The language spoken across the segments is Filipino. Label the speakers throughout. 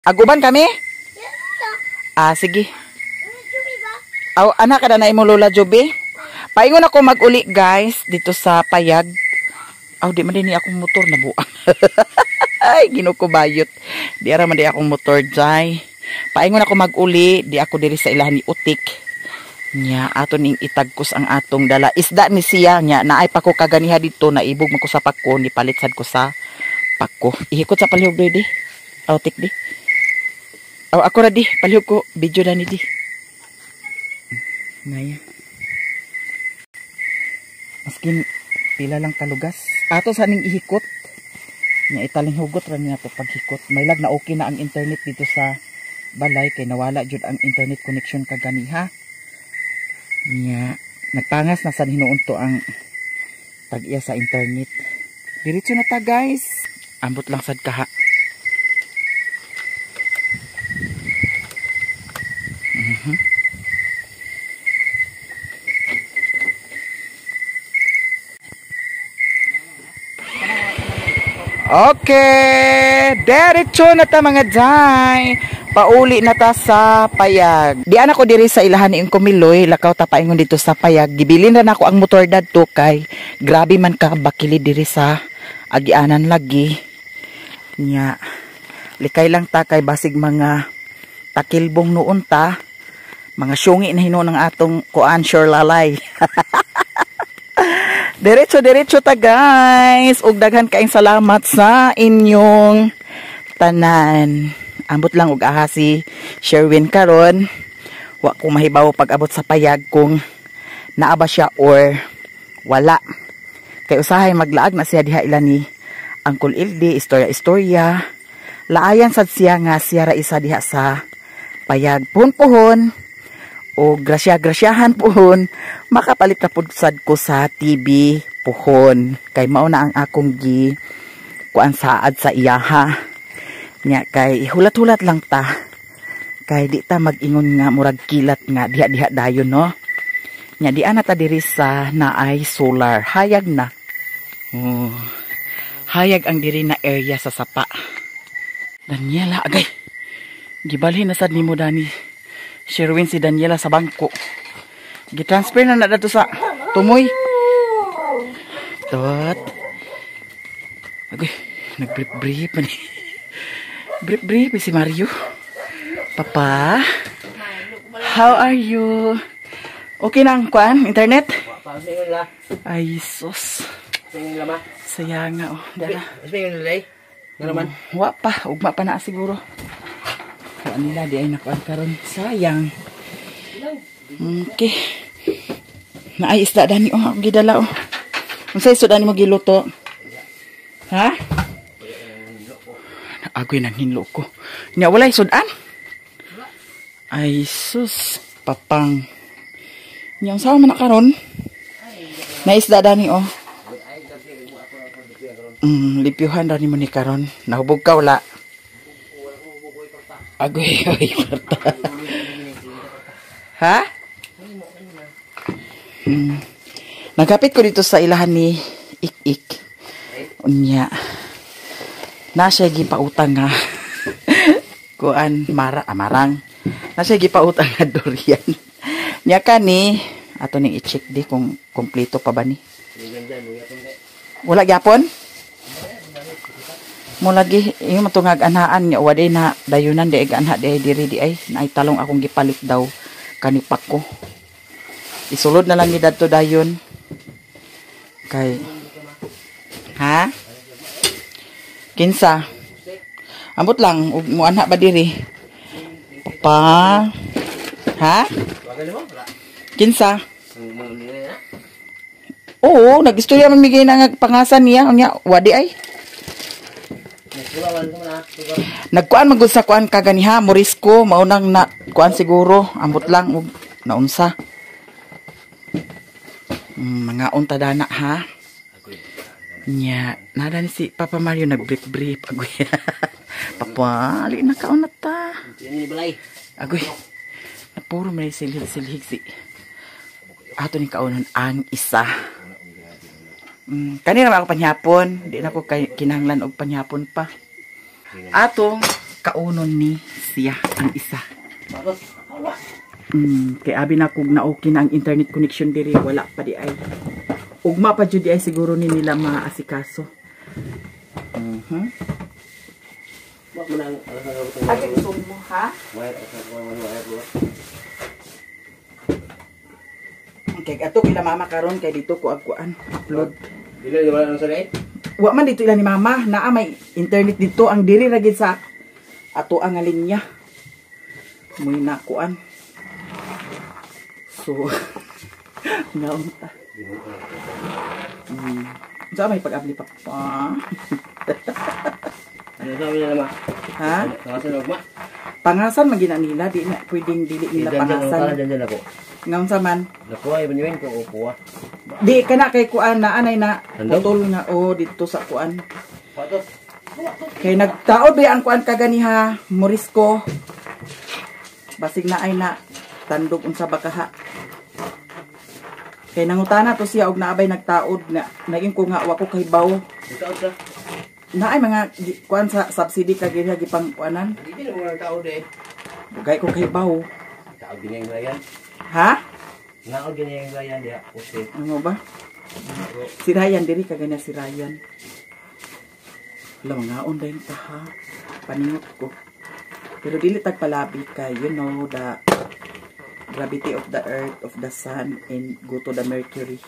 Speaker 1: Aguban kami? Ah, sige. Aw, anak ka na na imo Lola Joby? Paingon ako mag-uli guys dito sa Payag. Aw, di man din akong motor na buang. Ay, ginukubayot. Di ara man di akong motor jay. Paingon ako mag-uli, di ako diri sa ilahan ni Utik. Nya ato ning itagkos ang atong dala. Isda ni siya nya naay pa ko kaganiha dito na ibog man ko sa pako ni palitsad ko sa pako. Ihikot sa palihog di. Aw, tik di. Aw, ako ra di, palihog ko video na ni di. Ngaya. Maskin pila lang kalugas. Ato sa ning ihikot. Nya italing hugot ra niya to paghikot. May lag na okay na ang internet dito sa balay kay nawala jud ang internet connection kaganiha. Nya nagpangas na sa hinuon to ang tag-iya sa internet. Diretso na ta guys. Ambot lang sad kaha. Okay, diretso na ta mga day. Pauli na ta sa Payag. Di ana ko diri sa ilahan ni Kumiloy, lakaw ta paingon dito sa Payag. Gibilin na nako ang motor dadto kay grabe man ka bakili diri sa agianan lagi. Nya likay lang ta kay basig mga takilbong noon ta. Mga syungi na hinuon ng atong kuan sure lalay. Diretso ta guys. Ug daghan kaayong salamat sa inyong tanan. Ambot lang og aha si Sherwin karon. Wa ko mahibaw pag abot sa Payag kung naa ba siya or wala. Kay usahay maglaag na siya diha ila ni Uncle Ildi, istorya. Laayan sad siya nga siya ra isa diha sa Payag. Puhon-puhon o grasyahan puhon, makapalit na pud sad ko sa TV puhon. Kay mao na ang akong gi kuan saad sa iyaha. Nya kay hulat-hulat lang ta. Kay di ta mag-ingon nga murag kilat nga diha-diha dayon no. Nya di ana ta diri sa naay solar. Hayag na. Oh. Hayag ang diri na area sa Sapa. Daniela agay. Gibalhin na sad nimo dani. Sherwin si Daniela sa bangko. Gitransfer na na dato sa tumoy. Tot. Agoy, nag-brief man. Brief si Mario. Papa, how are you? Okay na ang kuan, internet? Ay, sus. Saya nga oh. Dara. Wa pa, ugma pa na siguro. Kuan nila di ay nakuan karon. Sayang. Okay. Naay isda dani oh, gidala oh. Unsay isda dani mo giluto? Ha? Agoy nang hinlo ko. Nya walay sudan? Ay sus, papang. Nya unsa man karon? Na isda dani oh. Lipyuhan ra nimo ni karon. Nahubog ka wala? Agoy, ay, parta. Ha? Nagkapit ko dito sa ilahan ni Ik-Ik. Unya. Nasa gipautang nga. Kuan, marang. Nasa gipautang nga durian. Nya ka ni, ato ning i-check di kung kompleto pa ba ni. Wala gyapon? Mo lagi yung matungag anhaan niya waday na dayunan di anha di diri di ay naay talong akong gipalit daw kanipak ko. Isulod na lang ni dadto dayon. Kay ha? Kinsa? Ambot lang ug mo anha ba diri? Papa. Ha? Kinsa? Oo, nag-istorya man migay na nga pangasan niya unya wadi ay. Nagkuan magud sa kuan kaganiha Morisco maunang na kuan siguro ambot lang ug naunsa. Mga unta dana ha. Nya nada ni si Papa Mario nag-brief agoy. Papa, ali na kaon na ta. Agoy. Puro may silhig si. Ato ni kaonan ang isa. Kanina ako panyapon, di na ko kinahanglan og panyapon pa. Atong kaunon ni siya ang isa. Kay abi na kog na okay na ang internet connection diri, wala pa di ay. Ugma pa jud di ay siguro ni nila maasikaso. Ate gusto mo ha? Kay ato kila mama karon kay dito ko agkuan upload.
Speaker 2: Dili wala nang sanay.
Speaker 1: Wa man dito ila ni mama, naa may internet dito ang diri ra gid sa ato ang linya. Muy nakuan. So ngaon ta. Sa may pag-abli pa.
Speaker 2: Ano sabi nila ma?
Speaker 1: Ha?
Speaker 2: Pangasan ugma.
Speaker 1: Pangasan man gina nila, di na pwedeng dili nila pangasan.
Speaker 2: Diyan ako.
Speaker 1: Ngaon sa man?
Speaker 2: Nakuha ibon yun ko upuha.
Speaker 1: Di kana kay kuan na anay na
Speaker 2: Handog?
Speaker 1: putol nga dito sa kuan.
Speaker 2: Patos.
Speaker 1: Kay nagtaod ba ang kuan kaganiha Morisco. Basig na ay na tandog unsa bakaha. Kay nangutana to siya og naabay nagtaod na naging ko nga wa ko kahibaw.
Speaker 2: Ikaw ka.
Speaker 1: Na ay mga kuan sa subsidy kaganiha gipang kuanan.
Speaker 2: Hindi na mga tao de.
Speaker 1: Bugay ko kahibaw.
Speaker 2: Tao gini ang layan.
Speaker 1: Ha?
Speaker 2: Nao gini ang layan dia. Uste.
Speaker 1: Ano ba? Si Ryan diri kaganiha si Ryan. Alam nga on din ta ha. Paningot ko. Pero dili tag palabi kay you know the gravity of the earth, of the sun, and go to the Mercury.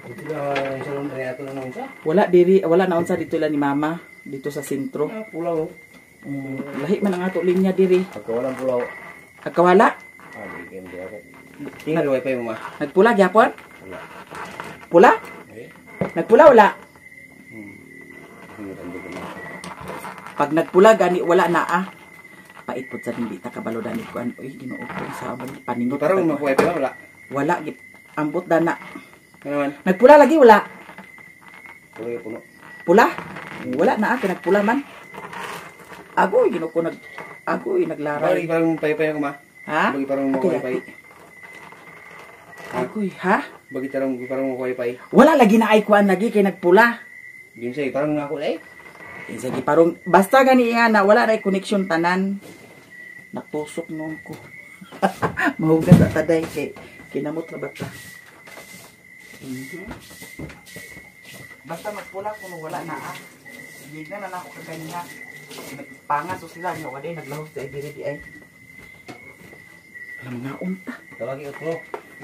Speaker 2: Ito na salon rin ato na unsa.
Speaker 1: Wala diri, wala na unsa dito lang ni mama dito sa sentro.
Speaker 2: Pulaw.
Speaker 1: Lahi man ang ato linya diri.
Speaker 2: Pagkawalan pulaw.
Speaker 1: Agkawala,
Speaker 2: Di game dia ako. Tingnan wifi mo ma.
Speaker 1: nagpula gyapon?
Speaker 2: Wala.
Speaker 1: Pula?
Speaker 2: Eh.
Speaker 1: Nagpula wala.
Speaker 2: Hindi tanda ko na.
Speaker 1: Pag nagpula gani wala na ah. Pait pud sa hindi ta kabalo dani kuan. Uy, Ginoo ko sa paningot.
Speaker 2: Parang mo wifi ba wala?
Speaker 1: Wala gid ambot dana.
Speaker 2: Ano man?
Speaker 1: Nagpula lagi wala.
Speaker 2: Puno puno.
Speaker 1: Pula? Wala na ah, nagpula man. Agoy, Ginoo ko agoy naglaray.
Speaker 2: Bagi parang paypay ako ma.
Speaker 1: Ha?
Speaker 2: Bagi parang mo
Speaker 1: Okay,
Speaker 2: wifi.
Speaker 1: Agoy, ha?
Speaker 2: Bagi parang mo wifi.
Speaker 1: Wala lagi na ay kuan lagi kay nagpula.
Speaker 2: Ginsay parang ako eh.
Speaker 1: Sige parong basta gani nga na wala na connection tanan. Natusok noon ko. Mahugas sa taday kay kinamot na bata. Basta magpula kung wala na ah. Bigla na ako kaganina. Nagpangas o sila nga wala naglahos sa diri di ay. Alam nga unta.
Speaker 2: Tawagi ko.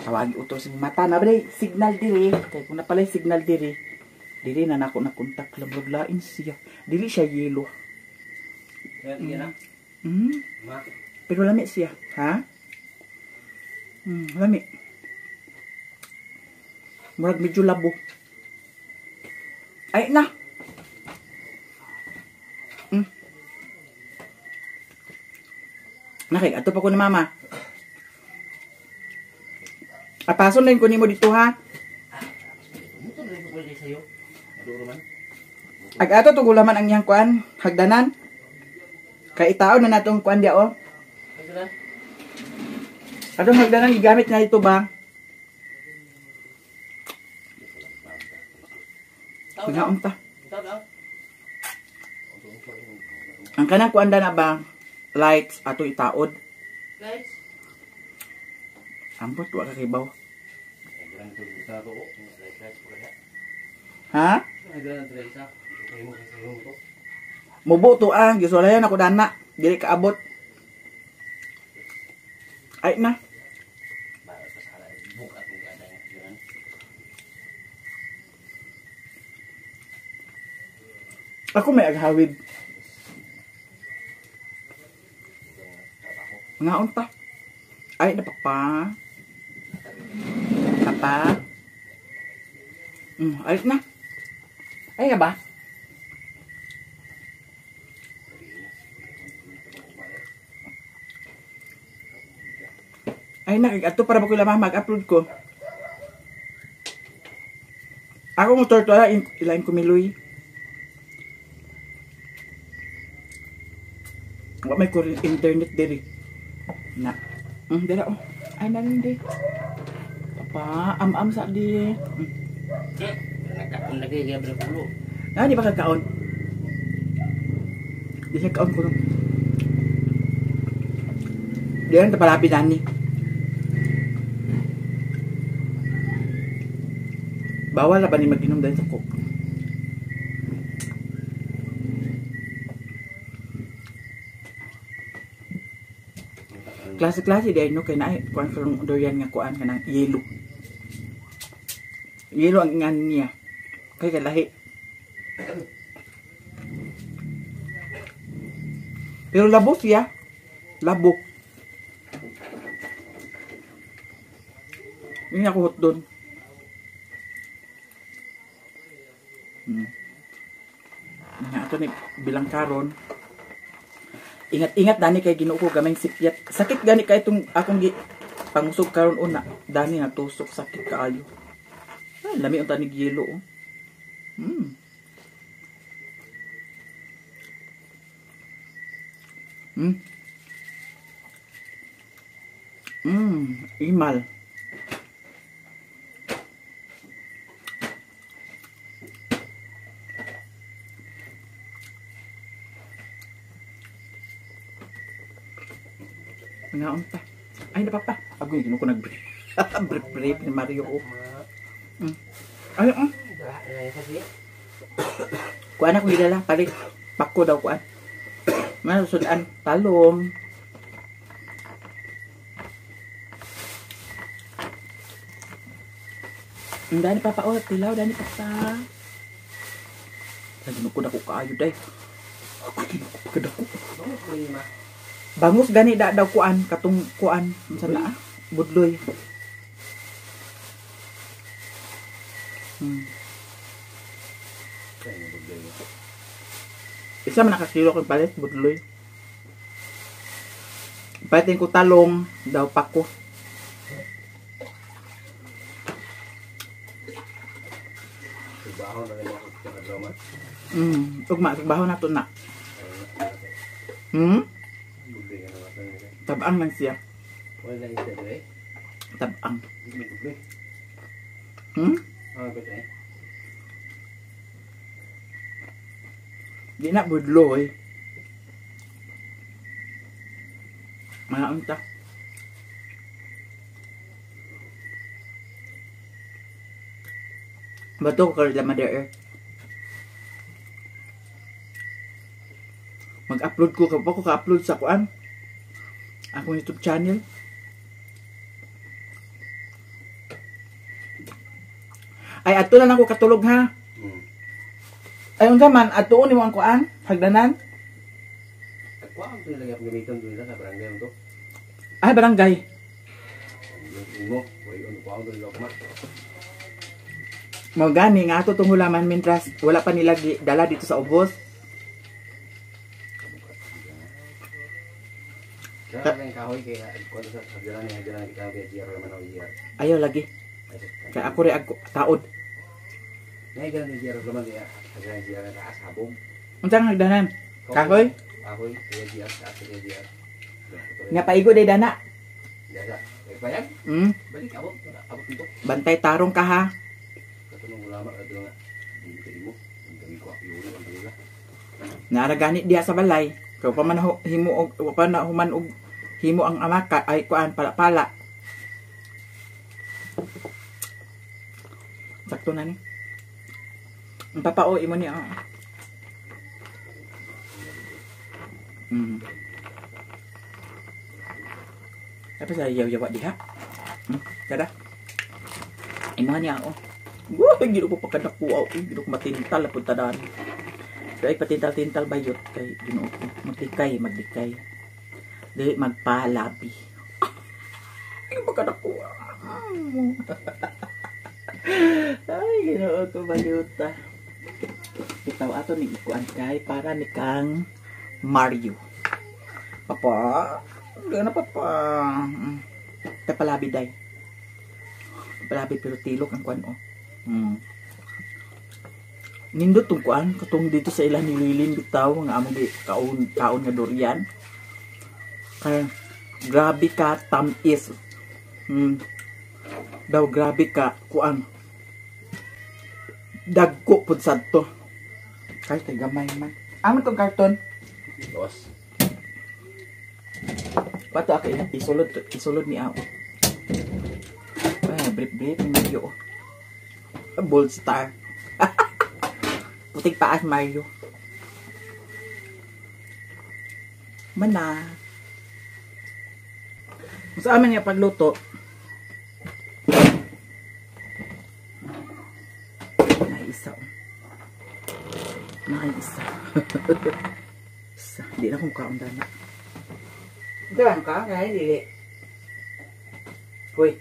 Speaker 1: Tawagi uto si mata na ba signal diri. Kay kung na pala signal diri. Dili na nako na kontak lang lain siya. Dili siya yelo.
Speaker 2: Yan na. Ma.
Speaker 1: Pero lami siya, ha? Lami. Murag medyo labo. Ay na. Nakay, ato pa ko ni mama. Apason din ko nimo dito ha.
Speaker 2: Muto na ko pwede sayo. Duro man.
Speaker 1: Ag ato to gulaman ang iyang kuan, hagdanan. Kay itaon na natong kuan dia oh.
Speaker 2: Hagdanan.
Speaker 1: Atong hagdanan gigamit na ito ba? Ngaon ta. Ang kanang kuan na ba? Lights ato itaod.
Speaker 2: Lights.
Speaker 1: Ambot wa ka kibaw.
Speaker 2: Hagdanan to sa to. Lights pala.
Speaker 1: Ha?
Speaker 2: Hagdanan to isa. Kay mo sa room to.
Speaker 1: Mubo to ah, gisulayan ako dana. Dili kaabot. Ay na. Ako may aghawid. Nga unta. Ay napapa. Papa. Ay na. Ay nga ba? Ay na, ato para ba ko lamang mag-upload ko. Ako mo torto ilain ko miloy. Wa may ko internet diri. Na. Dira oh. Ay na rin di. Papa, am sa di.
Speaker 2: Nagkaon lagi kaya bro.
Speaker 1: Na di ba kakaon? Di siya kaon ko. Diyan tapalapi nani. Bawal na ba ni mag-inom dahil sa coke? Klase-klase di ay no kay naay kuan karong durian nga kuan kanang yelo. Yelo ang ingan niya. Kay kalahi. Pero labo siya. Labo. Hindi ako hot doon. Nga ito ni bilang karon. Ingat-ingat dani kay Ginoo ko gamay sikyat. Sakit gani kay itong akong pangusog karon una. Dani nga tusok sakit kaayo. Ay, lami unta ni yelo. Imal. Ngaon pa. Ay, napapa. Ako yung ko nag-brief. Brief ni Mario. Ay, kuan ako gidala. Palit. Pako daw kuan. Masusudan. Talong. Dani papa. Oh, tilaw. Dani papa. Lagi ko na ko kaayo day. Ako din ako pagkadako. Bangus gani da daw kuan katong kuan unsa na budloy. Isa man nakasilo ko palit budloy. Palitin ko talong daw pako.
Speaker 2: Trabaho na rin ako sa kagama.
Speaker 1: Ugma trabaho na to na. Tabang lang siya.
Speaker 2: Wala isa dre.
Speaker 1: Tabang.
Speaker 2: Gubli. Betul.
Speaker 1: Di na budloy. Mga unta. Bato ko karila mother. Mag-upload ko kapag ko ka-upload sa kuan. Akong YouTube channel. Ay ato na lang ko katulog ha. Ay unsa man atuon nimo ang kuan? Hagdanan?
Speaker 2: Ako ang lagi ako gamiton dito sa barangay mo to.
Speaker 1: Ay barangay.
Speaker 2: Mo, wala ano ko ang dito ko.
Speaker 1: Mo gani nga ato tong hulaman mintras wala pa nilagi dala dito sa ubos.
Speaker 2: Kaya lang kahoy kaya ko sa hagdanan kita kay GR naman ang GR.
Speaker 1: Ayaw lagi. Kaya ako rin taod.
Speaker 2: Nay ganun ni GR naman kaya hagdanan GR na taas habog.
Speaker 1: Unsang hagdanan? Kahoy?
Speaker 2: Kahoy kaya GR taas kaya GR.
Speaker 1: Nga paigo day dana.
Speaker 2: Dada. Kay bayag? Balik abot nito.
Speaker 1: Bantay tarong ka ha.
Speaker 2: Katulong ulama ato nga. Hindi ka imo. Hindi ko apilo ang dila.
Speaker 1: Naaragani diha sa balay. So pa man himo og pa na human og himo ang amaka ay kuan pala-pala. Sakto na ni. Ang papao imo ni Apa sa yaw-yawa diha? Kada. Imo ni ako. Wah, gino ko pagkadako, gino ko matintal pud tanan. Kay patintal-tintal bayot kay Ginoo ko. Magdikay. Dili magpalabi. Ay pagkadako. Ay Ginoo ko bayota. Bitaw ato ni ikuan kay para ni kang Mario. Papa, gana papa. Tapalabi day. Tapalabi pero tilok ang kuan Nindot tong kuan katong dito sa ilang nililin bitaw nga amo di kaon nga durian. Kaya grabe ka tamis. Daw grabe ka kuan. Dagko pud sadto. Kay gamay man. Amo tong karton.
Speaker 2: Lawas.
Speaker 1: Pato ako isulod ni ako. Ay, brief ni Mario. Bold star. Putik paas Mario. Mana. Sa amin nga pagluto. Isa. Isa. Isa. Hindi na kung kaon dana. Diyan ka? Kaya dili. Hoy.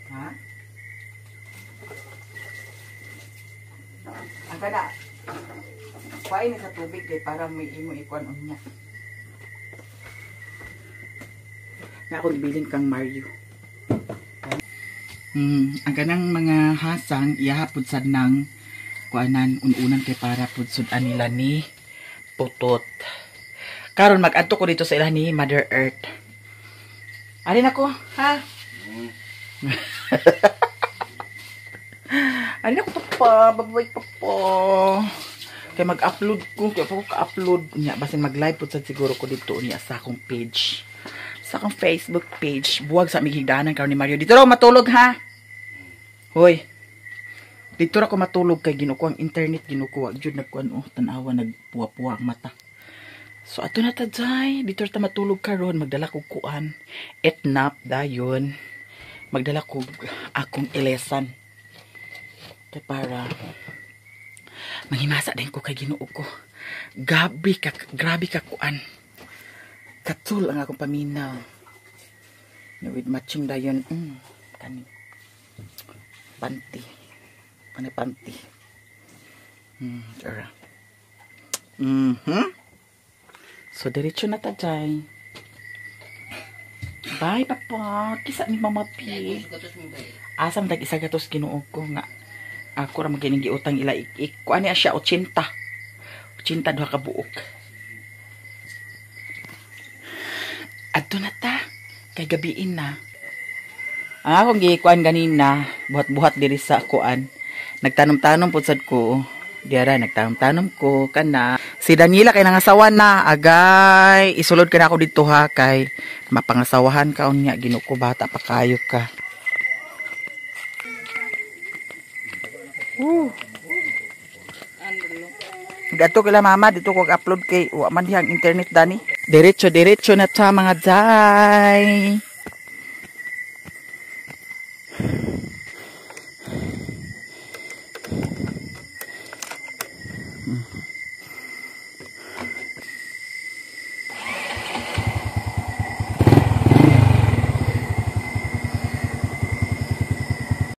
Speaker 1: Ha? Ang kada. Kuhain na sa tubig kay para may imo ikuan niya. Na ako gibilin kang Mario. Ang kanang mga hasang iyahapod sad nang kuanan ununan kay para pudsud nila ni putot. Karon mag-adto ko dito sa ila ni Mother Earth. Alin ako, ha? Alin ako pa, babay pa po. Kay mag-upload ko, kaya ako ka-upload niya basin mag-live pudsud siguro ko dito niya sa akong page. Sa akong Facebook page. Buwag sa migigdanan karon ni Mario. Dito raw matulog ha. Hoy. Dito ra ko matulog kay ginuko ang internet ginukuha jud nagkuan tan-awa nagpuwa-puwa ang mata. So ato na ta day, dito ra ta matulog karon magdala ko kuan. Etnap dayon. Magdala ko akong ilesan. Kay para manghimasa din ko kay Ginoo ko. Grabe ka kuan. Katul ang akong paminaw. With matching dayon. Kani. Panty. Panty. Tara. So, diretso na ta, Jai. Bye, Papa. Kisa ni Mama P. Asam dag isa gatos Ginoo ko nga. Ako ra magining giutang ila ik. Kuan niya siya 80. 80 duha ka buok. Adto na ta. Kay gabiin na. Ang akong gikuan ganina, buhat-buhat diri sa kuan. Nagtanom-tanom po sad ko. Diara, nagtanom-tanom ko. Kana. Si Daniela kay nangasawa na. Agay. Isulod ka na ako dito ha. Kay mapangasawahan ka. Unya, Ginuko bata pa kayo ka. Gato kila mama. Dito ko upload kay. Uwa man dihang internet dani. Diretso na ta mga day.